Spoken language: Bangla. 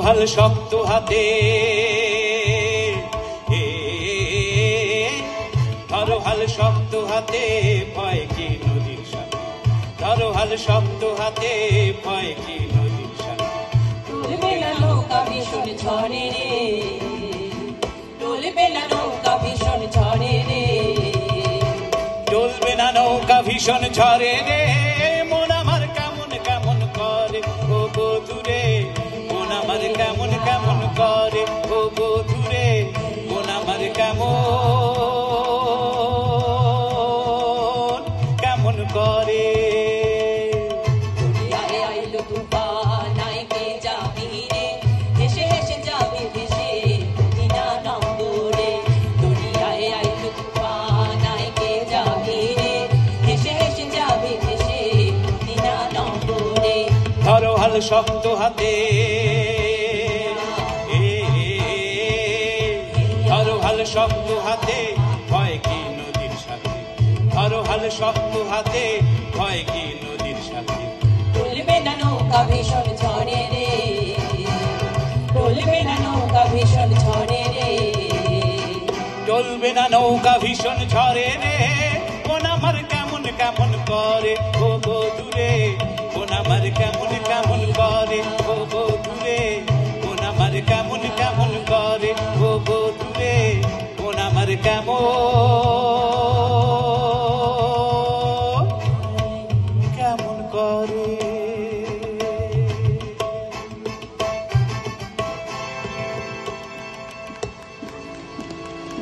হাল শক্ত হাতে, ধরো হাল শক্ত হাতে, ভয় কি নদীর সাথে, ধরো হাল শক্ত হাতে, ভয় কি নদীর সাথে। টলবে না নৌকা ভীষণ ঝড়ে রে, টলবে না নৌকা ভীষণ ঝড়ে রে, চলবে না নৌকা ভীষণ ঝড়ে রে, মন আমার কেমন কেমন করে ও বধুরে, মন আমার কেমন কেমন করে ও বধুরে, মন আমার কেমন কেমন করে। দরিয়ায় আইলো তুফান, আইকে যাবি রে, হেসে হেসে যাবি ভেসে মদিনা নম্বরে। দরিয়ায় আইলো তুফান, আইকে যাবি রে, হেসে হেসে যাবি ভেসে মদিনা নম্বরে। ধরো হাল শক্ত হাতে, ধরো হাল শক্ত হাতে, ভয় কি নদীর সাথে, ধরো হাল শক্ত হাতে, ভয় কি নদীর সাথে। টলবে না নৌকা ভীষণ ঝড়ে রে, টলবে না নৌকা ভীষণ ঝড়ে রে, চলবে না নৌকা ভীষণ ঝড়ে রে, মন আমার কেমন কেমন করে ও বধুরে, মন আমার কেমন কেমন করে।